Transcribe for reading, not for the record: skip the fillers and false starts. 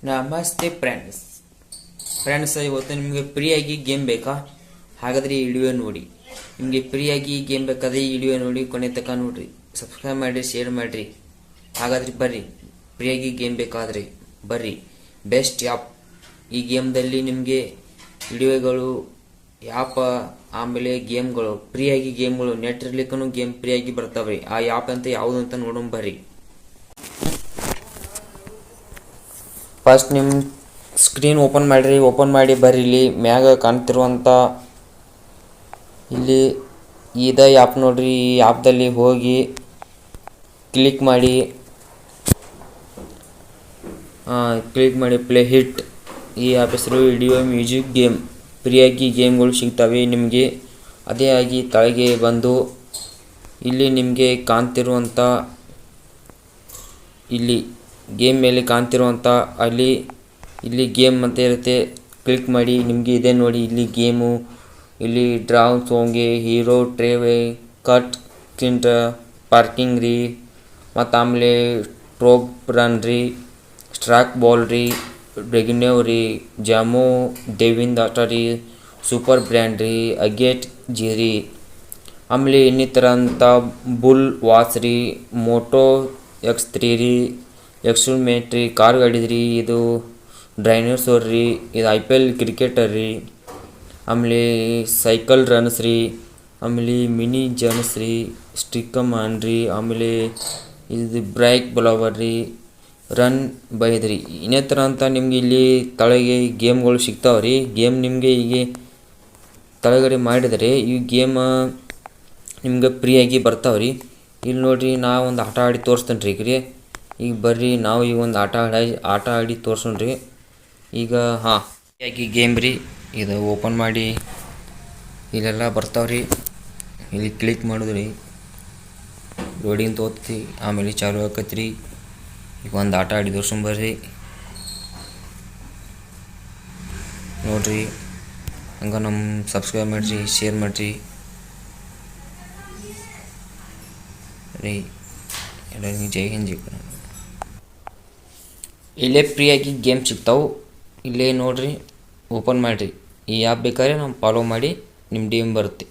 ನಮಸ್ತೆ ಫ್ರೆಂಡ್ಸ್ ಇವತ್ತು ನಿಮಗೆ ಫ್ರೀಯಾಗಿ ಗೇಮ್ ಬೇಕಾ? ಹಾಗಾದರೆ ಈ ವಿಡಿಯೋ ನೋಡಿ. ನಿಮಗೆ ಫ್ರೀಯಾಗಿ ಗೇಮ್ ಬೇಕಾದ್ರೆ ಈ ವಿಡಿಯೋ ನೋಡಿ, ಕೊನೆ ತನಕ ನೋಡ್ರಿ, ಸಬ್ಸ್ಕ್ರೈಬ್ ಮಾಡಿರಿ, ಶೇರ್ ಮಾಡಿರಿ. ಹಾಗಾದ್ರೆ ಬರ್ರಿ, ಫ್ರೀಯಾಗಿ ಗೇಮ್ ಬೇಕಾದರೆ ಬರ್ರಿ. Best app. ಈ ಗೇಮ್ದಲ್ಲಿ ನಿಮಗೆ ವಿಡಿಯೋಗಳು, ಆ್ಯಪ್, ಆಮೇಲೆ ಗೇಮ್ಗಳು, ಫ್ರೀಯಾಗಿ ಗೇಮ್ಗಳು, ನೆಟ್ ಇರ್ಲಿಕ್ಕೂ ಗೇಮ್ ಫ್ರೀಯಾಗಿ ಬರ್ತಾವೆ. ಆ ಆ್ಯಪ್ ಅಂತ ಯಾವುದು ಅಂತ ನೋಡೋಣ ಬರ್ರಿ. ಫಸ್ಟ್ ನಿಮ್ಮ ಸ್ಕ್ರೀನ್ ಓಪನ್ ಮಾಡಿರಿ. ಓಪನ್ ಮಾಡಿ ಬರ್ರಿ. ಇಲ್ಲಿ ಮ್ಯಾಗ ಕಾಣ್ತಿರುವಂಥ ಇಲ್ಲಿ ಇದ ಆ್ಯಪ್ ನೋಡ್ರಿ. ಈ ಆ್ಯಪ್ದಲ್ಲಿ ಹೋಗಿ ಕ್ಲಿಕ್ ಮಾಡಿ ಪ್ಲೇ ಹಿಟ್. ಈ ಆ್ಯಪ್ ಹೆಸರು ವಿಡಿಯೋ ಮ್ಯೂಸಿಕ್ ಗೇಮ್. ಫ್ರೀಯಾಗಿ ಗೇಮ್ಗಳು ಸಿಗ್ತವೆ ನಿಮಗೆ. ಅದೇ ಆಗಿ ತಳಗೆ ಬಂದು ಇಲ್ಲಿ ನಿಮಗೆ ಕಾಣ್ತಿರುವಂಥ ಇಲ್ಲಿ ಗೇಮ್ ಮೇಲೆ ಕಾಣ್ತಿರುವಂಥ ಇಲ್ಲಿ ಗೇಮ್ ಅಂತ ಇರುತ್ತೆ. ಕ್ಲಿಕ್ ಮಾಡಿ. ನಿಮಗೆ ಇದೆ ನೋಡಿ ಇಲ್ಲಿ ಗೇಮು. ಇಲ್ಲಿ ಡ್ರಾವ್ ಸೋಂಗೆ, ಹೀರೋ ಟ್ರೇವೆ, ಕಟ್ ಕಿಂಟ್, ಪಾರ್ಕಿಂಗ್ ರೀ, ಮತ್ತು ಆಮೇಲೆ ಟ್ರೋಪ್ ರನ್ ರೀ, ಸ್ಟ್ರಾಕ್ ಬಾಲ್ ರೀ, ರೆಗ್ನೇವ್ ರೀ, ಜಾಮೋ ದೇವಿಂದ ಆಟ ರೀ, ಸೂಪರ್ ಬ್ರ್ಯಾಂಡ್ ರೀ, ಅಗೇಟ್ ಜಿ ರೀ, ಆಮೇಲೆ ಇನ್ನಿತರ ಅಂತ ಬುಲ್ ವಾಚ್ ರೀ, ಮೋಟೋ X3 ರೀ, ಎಕ್ಸ್ಟ್ರೂಮೇಟ್ ರೀ, ಕಾರ್ ಗಾಡಿ ರೀ, ಇದು ಡೈನೋಸೋರ್ ರೀ, ಇದು IPL ಕ್ರಿಕೆಟರ್ ರೀ, ಆಮೇಲೆ ಸೈಕಲ್ ರನ್ಸ್ ರೀ, ಆಮೇಲೆ ಮಿನಿ ಜನ್ಸ್ ರೀ, ಸ್ಟಿಕ್ಕಮಾನ್ ರೀ, ಆಮೇಲೆ ಇದು ಬ್ರೈಕ್ ಬ್ಲವರ್ ರೀ, ರನ್ ಬೈದ್ ರೀ. ಇನ್ನಿತರ ಅಂತ ನಿಮ್ಗೆ ಇಲ್ಲಿ ತಳಗೆ ಗೇಮ್ಗಳು ಸಿಗ್ತಾವೆ ರೀ. ಗೇಮ್ ನಿಮಗೆ ಹೀಗೆ ತಳಗಡೆ ಮಾಡಿದರೆ ಈ ಗೇಮ್ ನಿಮ್ಗೆ ಫ್ರೀಯಾಗಿ ಬರ್ತಾವೆ ರೀ. ಇಲ್ಲಿ ನೋಡಿರಿ, ನಾವು ಒಂದು ಆಟ ಆಡಿ ತೋರಿಸ್ತೇನೆ ರೀ. ಈಗ ಬರ್ರಿ, ನಾವು ಈಗ ಒಂದು ಆಟ ಆಡಿ ತೋರ್ಸೋಣ್ರಿ. ಈಗ ಫ್ರೀಯಾಗಿ ಗೇಮ್ ರೀ. ಇದು ಓಪನ್ ಮಾಡಿ ಇಲ್ಲೆಲ್ಲ ಬರ್ತಾವ್ರಿ. ಇಲ್ಲಿ ಕ್ಲಿಕ್ ಮಾಡಿದ್ರಿ, ಲೋಡಿಂಗ್ ತೋತ್ತಿ, ಆಮೇಲೆ ಚಾಲು ಆಕತ್ರಿ. ಈಗ ಒಂದು ಆಟ ಆಡಿ ತೋರ್ಸೊಂಬರ್ರಿ ನೋಡ್ರಿ. ಹಂಗೆ ನಮ್ಮ ಸಬ್ಸ್ಕ್ರೈಬ್ ಮಾಡಿರಿ, ಶೇರ್ ಮಾಡಿರಿ ರೀ. ಎಲ್ಲರಿಗೂ ಜೈ ಹಿಂದ್, ಜೈ ಕನ್ನಡ. ಇಲ್ಲೇ ಫ್ರೀಯಾಗಿ ಗೇಮ್ ಸಿಗ್ತಾವೆ. ಇಲ್ಲೇ ನೋಡ್ರಿ, ಓಪನ್ ಮಾಡಿರಿ. ಈ ಆ್ಯಪ್ ಬೇಕಾದ್ರೆ ನಾವು ಫಾಲೋ ಮಾಡಿ ನಿಮ್ಮ DM ಬರುತ್ತೆ.